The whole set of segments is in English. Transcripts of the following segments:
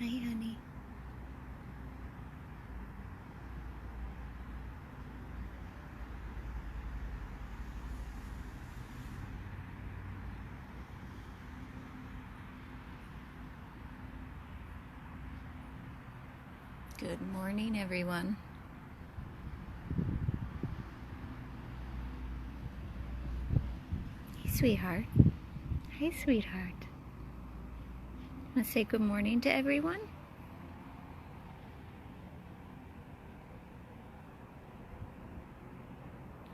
Hi, honey. Good morning, everyone. Hey, sweetheart. Hi, sweetheart. Want to say good morning to everyone?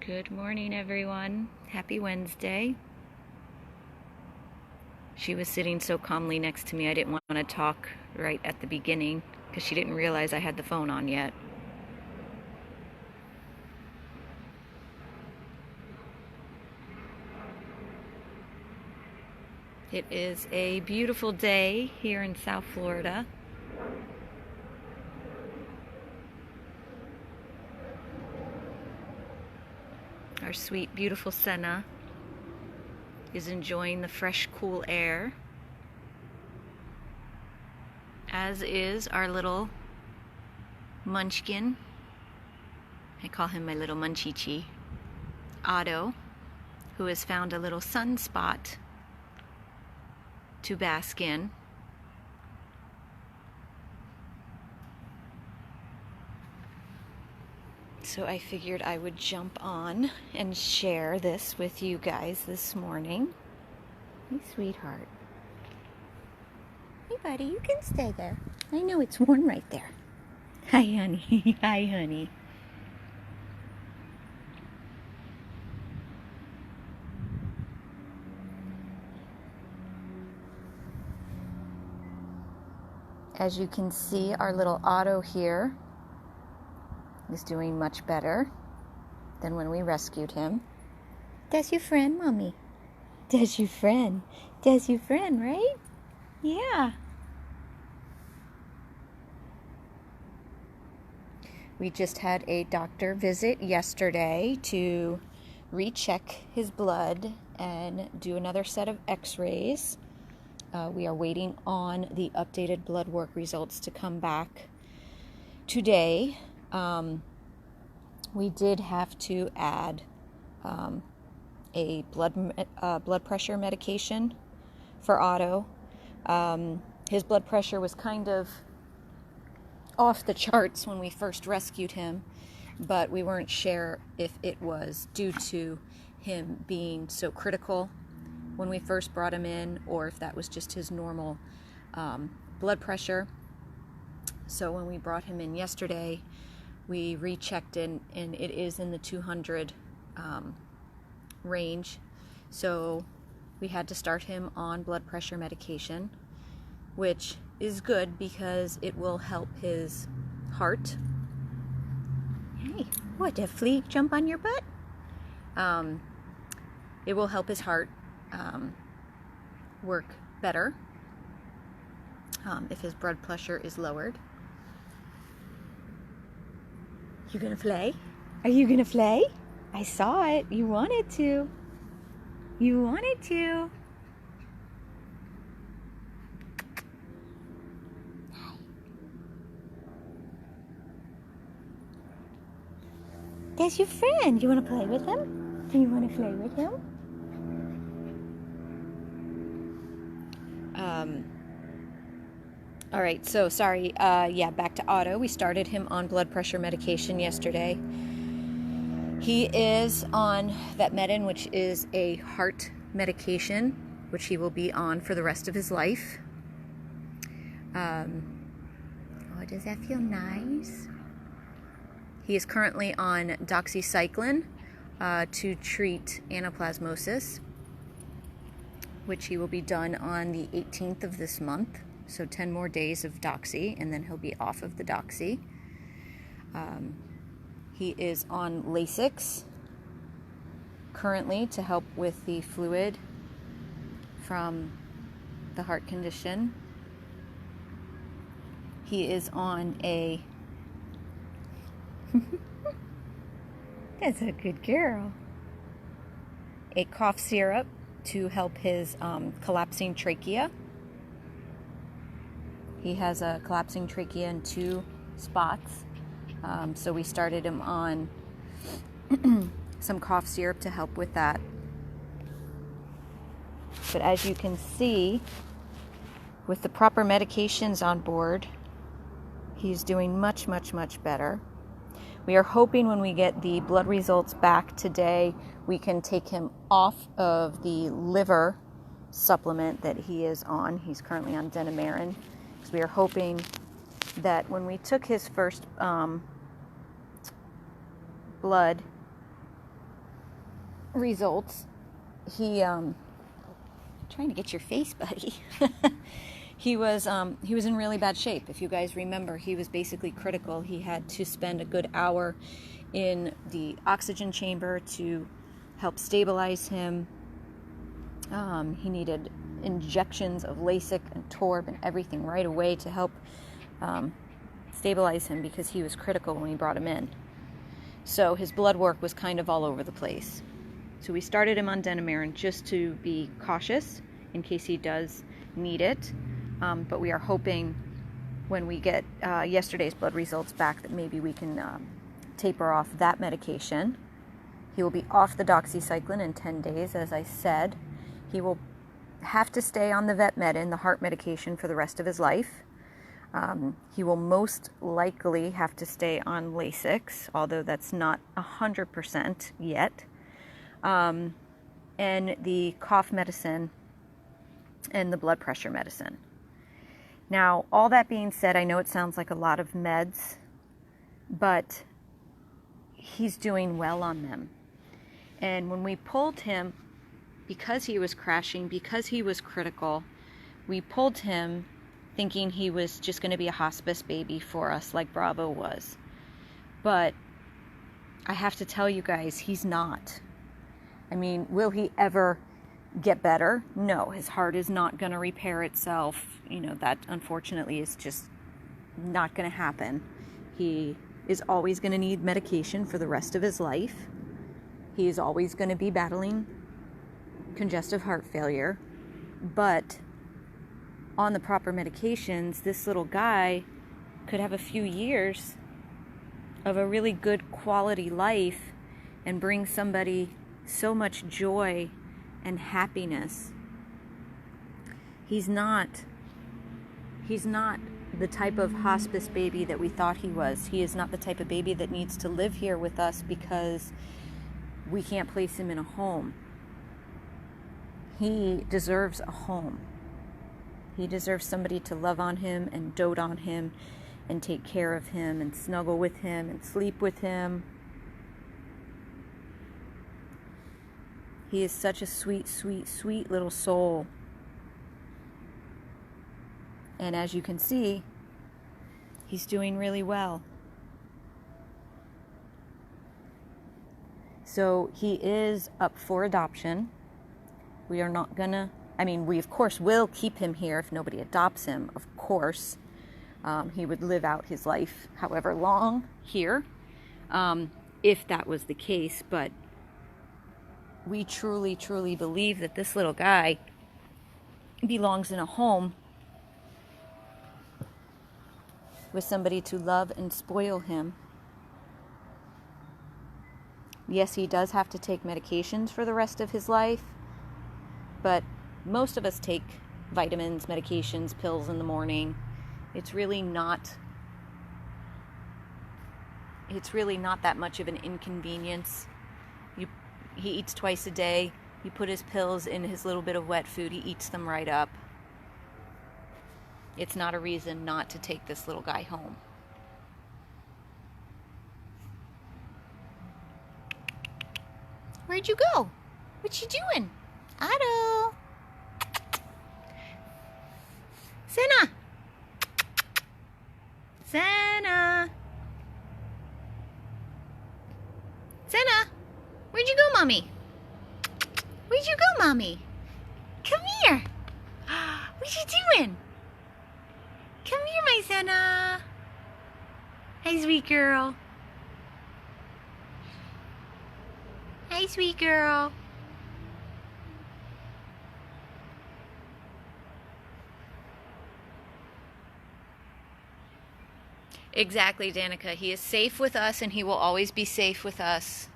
Good morning, everyone. Happy Wednesday. She was sitting so calmly next to me, I didn't want to talk right at the beginning because she didn't realize I had the phone on yet. It is a beautiful day here in South Florida. Our sweet, beautiful Senna is enjoying the fresh, cool air, as is our little munchkin. I call him my little munchichi, Otto, who has found a little sunspot to bask in. So I figured I would jump on and share this with you guys this morning. Hey, sweetheart. Hey, buddy, you can stay there. I know it's warm right there. Hi, honey. Hi, honey. As you can see, our little Otto here is doing much better than when we rescued him. That's your friend, Mommy. That's your friend. That's your friend, right? Yeah. We just had a doctor visit yesterday to recheck his blood and do another set of x-rays. We are waiting on the updated blood work results to come back today. We did have to add a blood pressure medication for Otto. His blood pressure was kind of off the charts when we first rescued him, but we weren't sure if it was due to him being so critical when we first brought him in, or if that was just his normal blood pressure. So when we brought him in yesterday, we rechecked in, and it is in the 200 range. So we had to start him on blood pressure medication, which is good because it will help his heart. Hey, what, did a flea jump on your butt? It will help his heart work better if his blood pressure is lowered. You gonna play? Are you gonna play? I saw it. You wanted to. You wanted to. There's your friend. You want to play with him? Do you want to play with him? All right, so sorry. Back to Otto. We started him on blood pressure medication yesterday. He is on Vetmedin, which is a heart medication, which he will be on for the rest of his life. Oh, does that feel nice? He is currently on doxycycline to treat anaplasmosis, which he will be done on the 18th of this month. So 10 more days of doxy, and then he'll be off of the doxy. He is on Lasix currently to help with the fluid from the heart condition. He is on a that's a good girl. A cough syrup to help his collapsing trachea. He has a collapsing trachea in 2 spots. So we started him on some cough syrup to help with that. But as you can see, with the proper medications on board, he's doing much, much, much better. We are hoping when we get the blood results back today, we can take him off of the liver supplement that he is on. He's currently on Denamarin. So we are hoping that when we took his first blood results, he trying to get your face, buddy. He was in really bad shape. If you guys remember, he was basically critical. He had to spend a good hour in the oxygen chamber to help stabilize him. He needed injections of Lasix and Torb and everything right away to help stabilize him because he was critical when we brought him in. So his blood work was kind of all over the place. So we started him on Denamarin just to be cautious in case he does need it. But we are hoping when we get yesterday's blood results back that maybe we can taper off that medication. He will be off the doxycycline in 10 days, as I said. He will have to stay on the Vetmedin, the heart medication, for the rest of his life. He will most likely have to stay on Lasix, although that's not 100% yet. And the cough medicine and the blood pressure medicine. Now, all that being said, I know it sounds like a lot of meds, but he's doing well on them. And when we pulled him, because he was crashing, because he was critical, we pulled him thinking he was just going to be a hospice baby for us like Bravo was. But I have to tell you guys, he's not. I mean, will he ever get better? No, his heart is not going to repair itself. You know, that unfortunately is just not going to happen. He is always going to need medication for the rest of his life. He is always going to be battling congestive heart failure. But on the proper medications, this little guy could have a few years of a really good quality life and bring somebody so much joy and happiness. He's not the type of hospice baby that we thought he was. He is not the type of baby that needs to live here with us because we can't place him in a home. He deserves a home. He deserves somebody to love on him and dote on him and take care of him and snuggle with him and sleep with him. He is such a sweet, sweet, sweet little soul. And as you can see, he's doing really well. So he is up for adoption. We are not gonna, we of course will keep him here if nobody adopts him, of course. He would live out his life however long here, if that was the case. But we truly, truly believe that this little guy belongs in a home with somebody to love and spoil him. Yes, he does have to take medications for the rest of his life, but most of us take vitamins, medications, pills in the morning. It's really not that much of an inconvenience. He eats twice a day. You put his pills in his little bit of wet food. He eats them right up. It's not a reason not to take this little guy home. Where'd you go? What you doing? Otto! Senna! Senna! Senna! Where'd you go, Mommy? Where'd you go, Mommy? Come here! What you doing? Come here, my Senna! Hi, sweet girl. Hi, sweet girl. Exactly, Danica. He is safe with us and he will always be safe with us.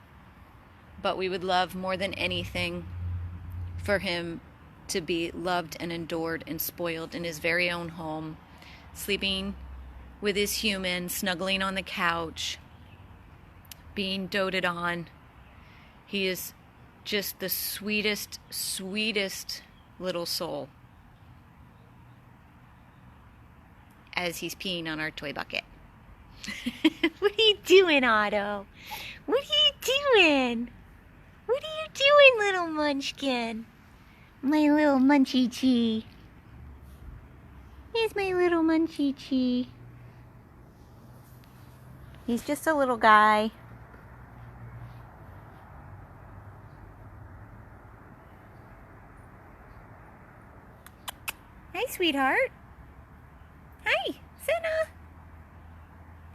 But we would love more than anything for him to be loved and adored and spoiled in his very own home, sleeping with his human, snuggling on the couch, being doted on. He is just the sweetest, sweetest little soul as he's peeing on our toy bucket. What are you doing, Otto? What are you doing? What are you doing, little munchkin? My little munchie-chee. Here's my little munchie-chee. He's just a little guy. Hi, sweetheart. Hi, Senna.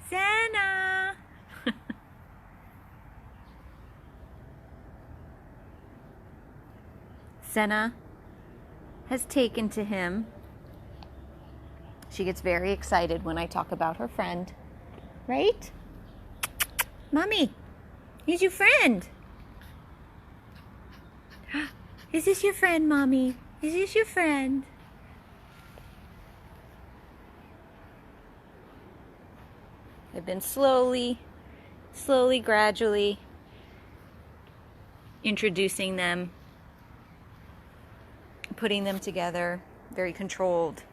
Senna. Senna has taken to him. She gets very excited when I talk about her friend. Right? Mommy, he's your friend. Is this your friend, Mommy? Is this your friend? I've been slowly, gradually introducing them, putting them together, very controlled.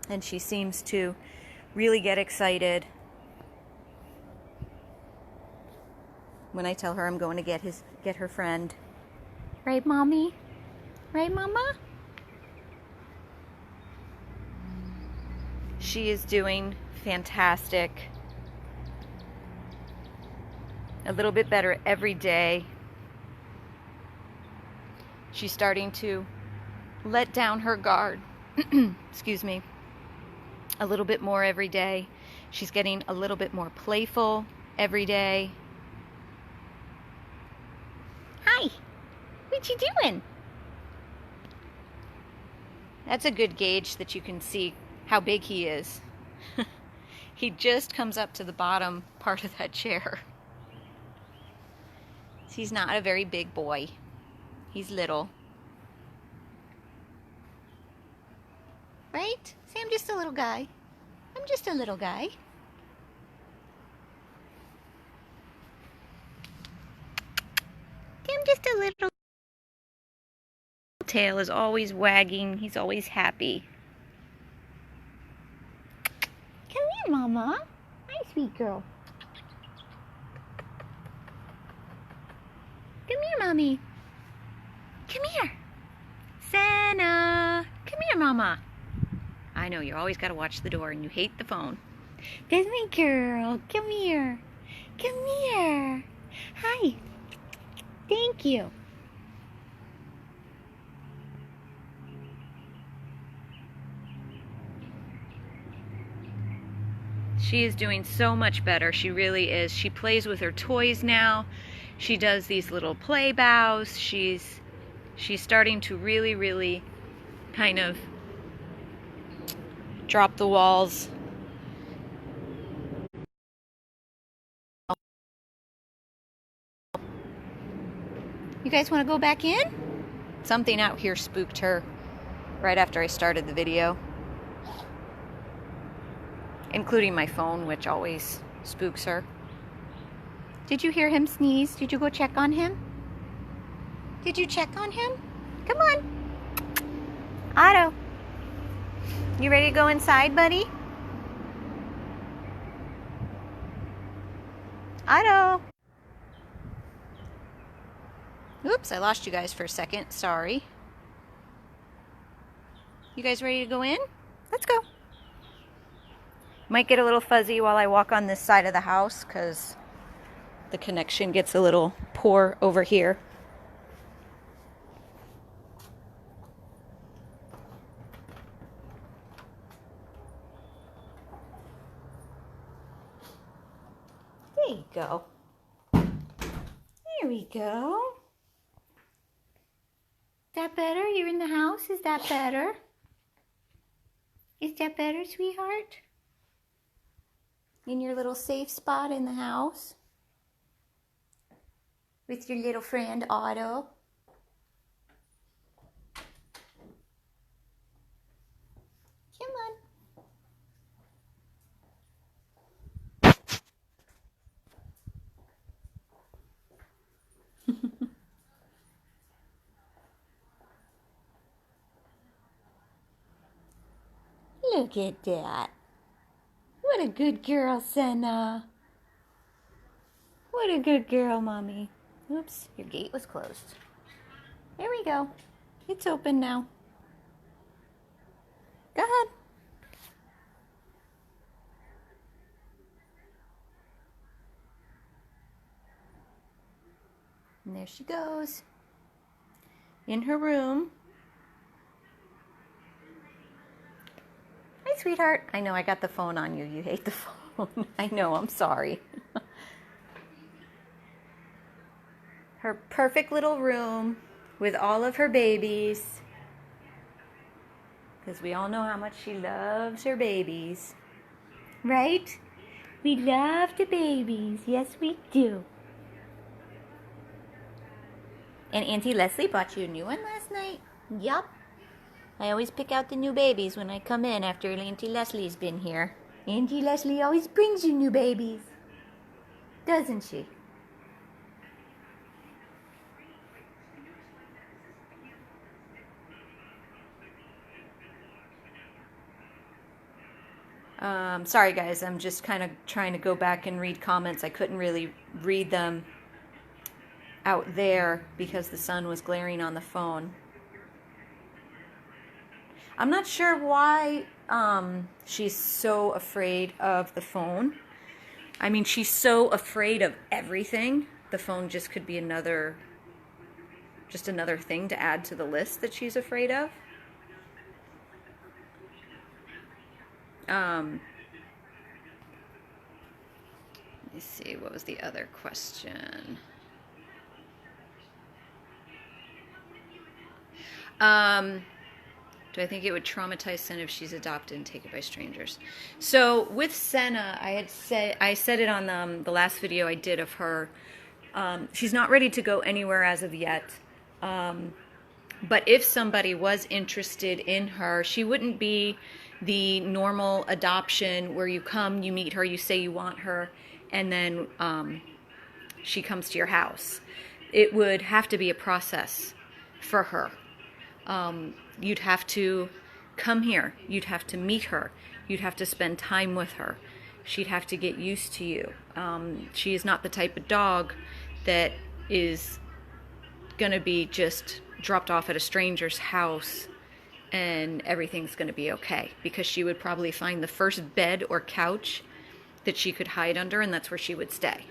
And she seems to really get excited when I tell her I'm going to get her friend. Right, Mommy? Right, Mama? She is doing fantastic. A little bit better every day. She's starting to let down her guard. Excuse me. A little bit more every day. She's getting a little bit more playful every day. Hi. What you doing? That's a good gauge that you can see how big he is. He just comes up to the bottom part of that chair. He's not a very big boy. He's little. Right? Say, I'm just a little guy. I'm just a little guy. I'm just a little. Tail is always wagging. He's always happy. Come here, Mama. Hi, sweet girl. Come here, Mommy. Come here. Senna. Come here, Mama. I know, you always got to watch the door and you hate the phone. There's my girl. Come here. Come here. Hi. Thank you. She is doing so much better. She really is. She plays with her toys now. She does these little play bows. She's starting to really kind of drop the walls. You guys want to go back in? Something out here spooked her right after I started the video. Including my phone, which always spooks her. Did you hear him sneeze? Did you go check on him? Did you check on him? Come on. Otto. You ready to go inside, buddy? Otto. Oops, I lost you guys for a second. Sorry. You guys ready to go in? Let's go. Might get a little fuzzy while I walk on this side of the house because the connection gets a little poor over here. There you go. There we go. Is that better? You're in the house? Is that better? Is that better, sweetheart? In your little safe spot in the house? With your little friend Otto? Come on. Look at that. What a good girl, Senna. What a good girl, Mommy. Oops, your gate was closed. There we go. It's open now. Go ahead. And there she goes. In her room. Hi, sweetheart. I know I got the phone on you. You hate the phone. I know, I'm sorry. Her perfect little room with all of her babies. Because we all know how much she loves her babies. Right? We love the babies. Yes, we do. And Auntie Leslie bought you a new one last night. Yup. I always pick out the new babies when I come in after Auntie Leslie's been here. Auntie Leslie always brings you new babies. Doesn't she? Sorry guys, I'm just kind of trying to go back and read comments. I couldn't really read them out there because the sun was glaring on the phone. I'm not sure why she's so afraid of the phone. I mean, she's so afraid of everything. The phone just could be another thing to add to the list that she's afraid of. Let me see, what was the other question? Do I think it would traumatize Senna if she's adopted and taken by strangers? So with Senna, I said it on the last video I did of her. She's not ready to go anywhere as of yet. But if somebody was interested in her, she wouldn't be the normal adoption where you come, you meet her, you say you want her, and then she comes to your house. It would have to be a process for her. You'd have to come here. You'd have to meet her. You'd have to spend time with her. She'd have to get used to you. She is not the type of dog that is going to be just dropped off at a stranger's house and everything's going to be okay, because she would probably find the first bed or couch that she could hide under, and that's where she would stay.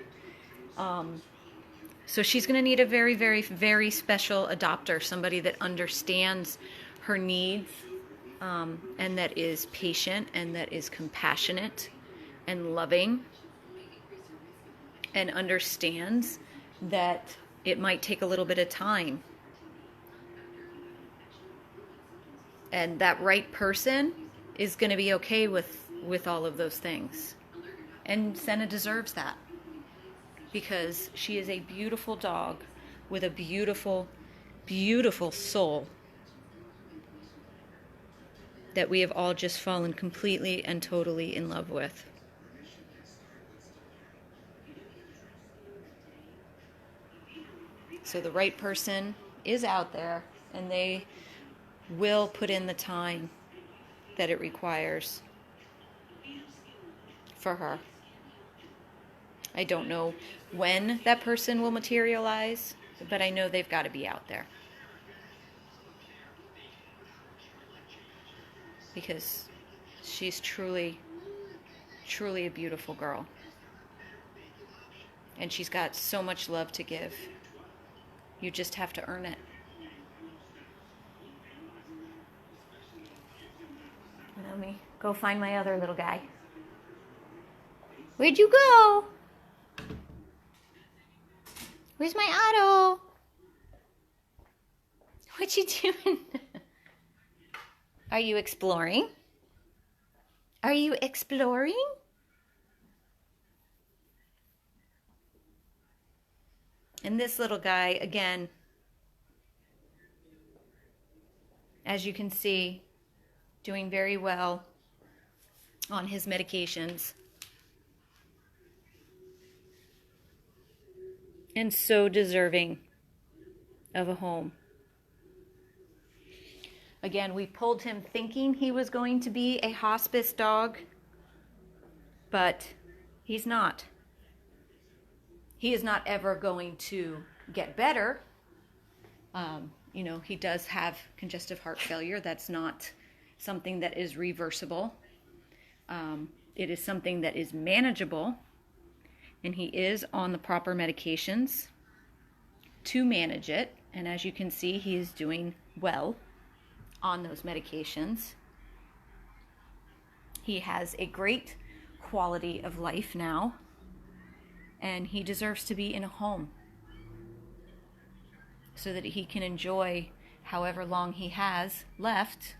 So she's going to need a very, very, very special adopter, somebody that understands her needs, and that is patient, and that is compassionate and loving, and understands that it might take a little bit of time. And that right person is going to be okay with all of those things. And Senna deserves that, because she is a beautiful dog with a beautiful, beautiful soul that we have all just fallen completely and totally in love with. So the right person is out there, and they will put in the time that it requires for her. I don't know when that person will materialize, but I know they've got to be out there. Because she's truly, truly a beautiful girl. And she's got so much love to give. You just have to earn it. Let me go find my other little guy. Where'd you go? Where's my Otto? What you doing? Are you exploring? Are you exploring? And this little guy, again, as you can see, doing very well on his medications. And so deserving of a home. Again, we pulled him thinking he was going to be a hospice dog, but he's not. He is not ever going to get better. You know, he does have congestive heart failure. That's not something that is reversible. It is something that is manageable, and he is on the proper medications to manage it. And as you can see, he is doing well on those medications. He has a great quality of life now, and he deserves to be in a home so that he can enjoy however long he has left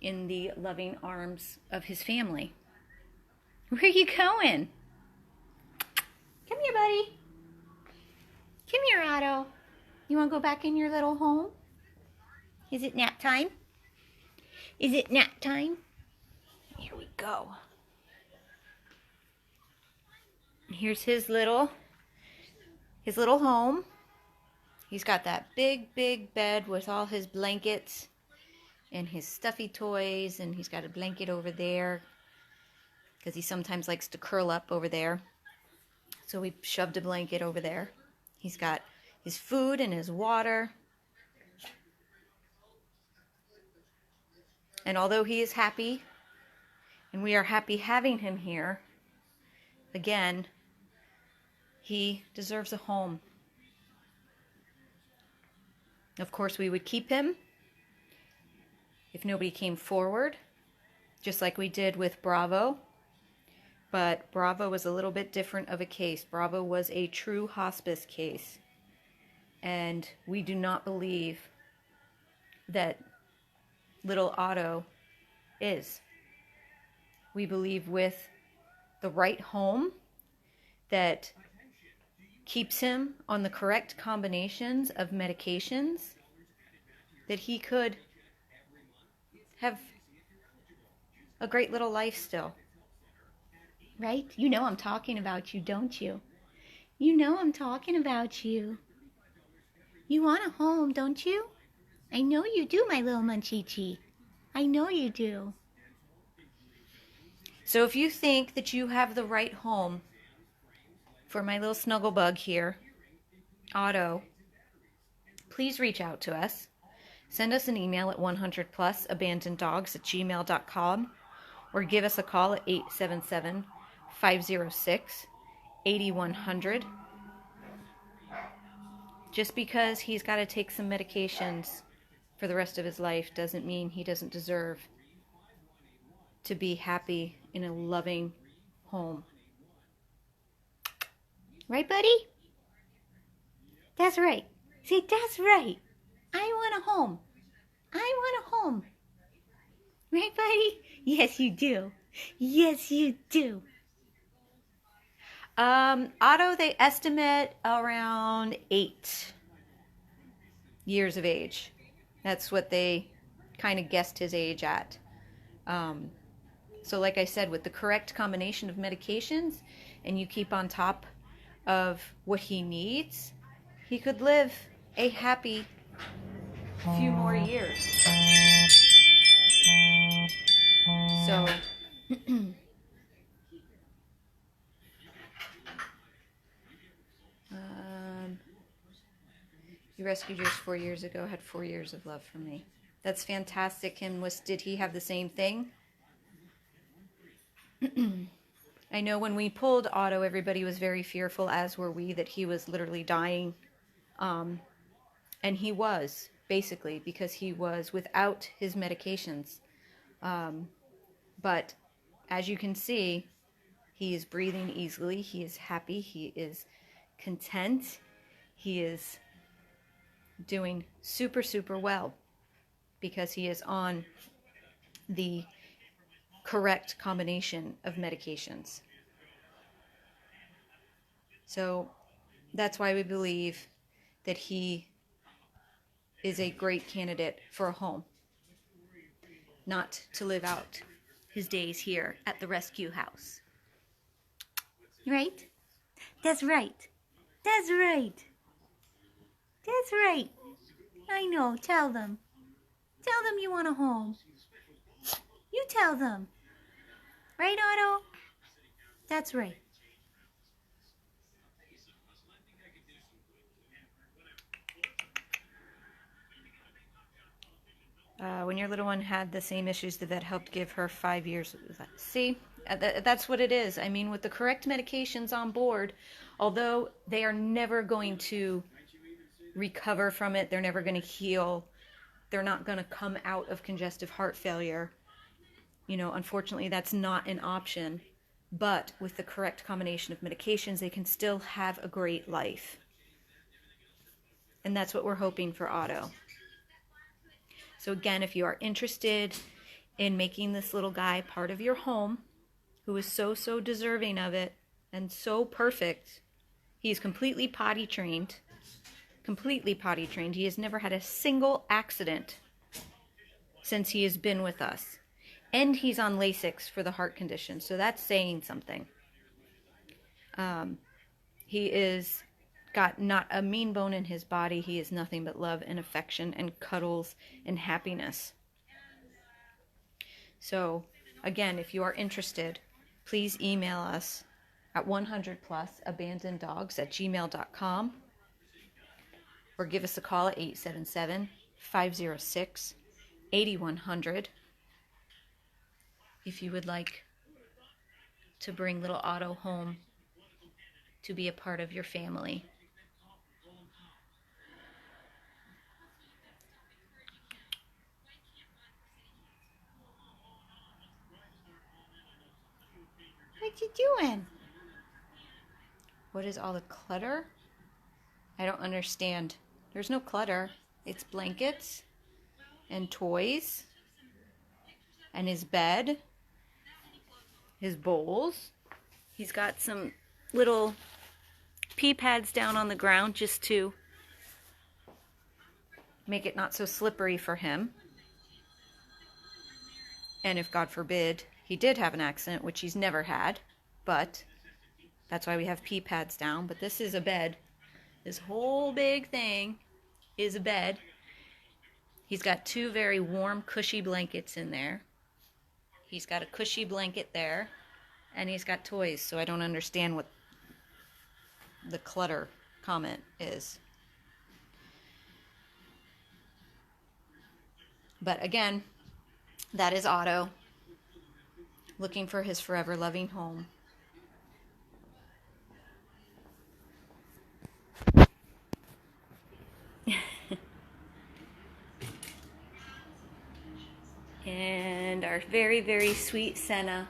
in the loving arms of his family. Where are you going? Come here, buddy. Come here, Otto. You want to go back in your little home? Is it nap time? Is it nap time? Here we go. Here's his little home. He's got that big bed with all his blankets and his stuffy toys, and he's got a blanket over there because he sometimes likes to curl up over there. So we shoved a blanket over there. He's got his food and his water. And although he is happy, and we are happy having him here, again, he deserves a home. Of course, we would keep him if nobody came forward, just like we did with Bravo. But Bravo was a little bit different of a case. Bravo was a true hospice case. And we do not believe that little Otto is. We believe with the right home that keeps him on the correct combinations of medications, that he could have a great little life still. Right? You know I'm talking about you, don't you? You know I'm talking about you. You want a home, don't you? I know you do, my little munchie. I know you do. So if you think that you have the right home for my little snuggle bug here, Otto, please reach out to us. Send us an email at 100plusabandoneddogs@gmail.com or give us a call at 877-506-8100. Just because he's got to take some medications for the rest of his life doesn't mean he doesn't deserve to be happy in a loving home. Right, buddy? That's right. See, that's right. I want a home. I want a home. Right, buddy? Yes, you do. Yes, you do. Otto, they estimate around 8 years of age. That's what they kind of guessed his age at. So like I said, with the correct combination of medications and you keep on top of what he needs, he could live a happy few more years. So you rescued yours 4 years ago, had 4 years of love from me. That's fantastic. And did he have the same thing? I know when we pulled Otto, everybody was very fearful, as were we, that he was literally dying. And he was, basically, because he was without his medications. But as you can see, he is breathing easily. He is happy. He is content. He is doing super, super well because he is on the correct combination of medications. So that's why we believe that he is a great candidate for a home, not to live out his days here at the rescue house. Right? That's right. That's right. That's right. I know. Tell them. Tell them you want a home. You tell them. Right, Otto? That's right. When your little one had the same issues, the vet helped give her 5 years. See, that's what it is. I mean, with the correct medications on board, although they are never going to recover from it, they're never going to heal, they're not going to come out of congestive heart failure. You know, unfortunately, that's not an option. But with the correct combination of medications, they can still have a great life. And that's what we're hoping for Otto. So again, if you are interested in making this little guy part of your home, who is so, so deserving of it and so perfect, he's completely potty trained. Completely potty trained. He has never had a single accident since he has been with us. And he's on Lasix for the heart condition, so that's saying something. He is got not a mean bone in his body. He is nothing but love and affection and cuddles and happiness. So, again, if you are interested, please email us at 100plusabandoneddogs@gmail.com or give us a call at 877-506-8100 if you would like to bring little Otto home to be a part of your family. What you doing? What is all the clutter? I don't understand. There's no clutter. It's blankets and toys and his bed, his bowls. He's got some little pee pads down on the ground just to make it not so slippery for him. And if, God forbid, he did have an accident, which he's never had, but that's why we have pee pads down. But this is a bed. This whole big thing is a bed. He's got two very warm, cushy blankets in there. He's got a cushy blanket there, and he's got toys, so I don't understand what the clutter comment is. But again, that is Otto, looking for his forever loving home. And our very, very sweet Senna,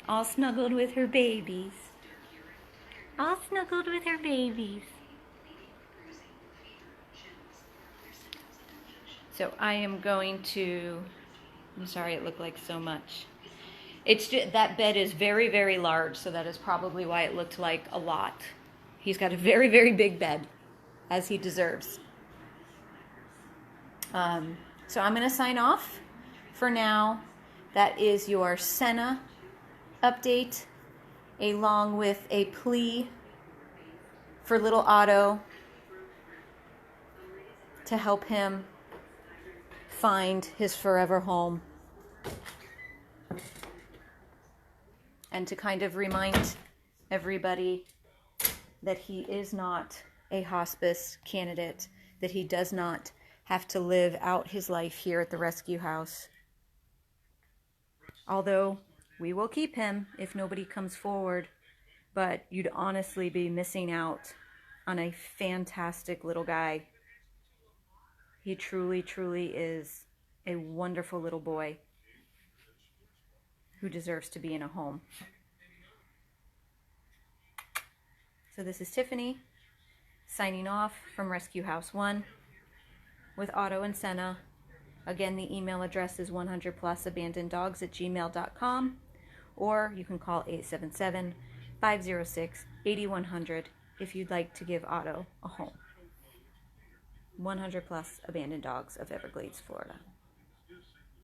all snuggled with her babies. All snuggled with her babies. So I am going to, I'm sorry it looked like so much. It's just, that bed is very, very large, so that is probably why it looked like a lot. He's got a very, very big bed, as he deserves. So I'm going to sign off for now. That is your Senna update, along with a plea for little Otto to help him find his forever home, and to kind of remind everybody that he is not a hospice candidate, that he does not have to live out his life here at the rescue house. Although we will keep him if nobody comes forward, but you'd honestly be missing out on a fantastic little guy. He truly, truly is a wonderful little boy who deserves to be in a home. So this is Tiffany signing off from Rescue House 1 with Otto and Senna. Again, the email address is 100plusabandoneddogs@gmail.com, or you can call 506-8100 if you'd like to give Otto a home. 100 plus abandoned dogs of Everglades, Florida.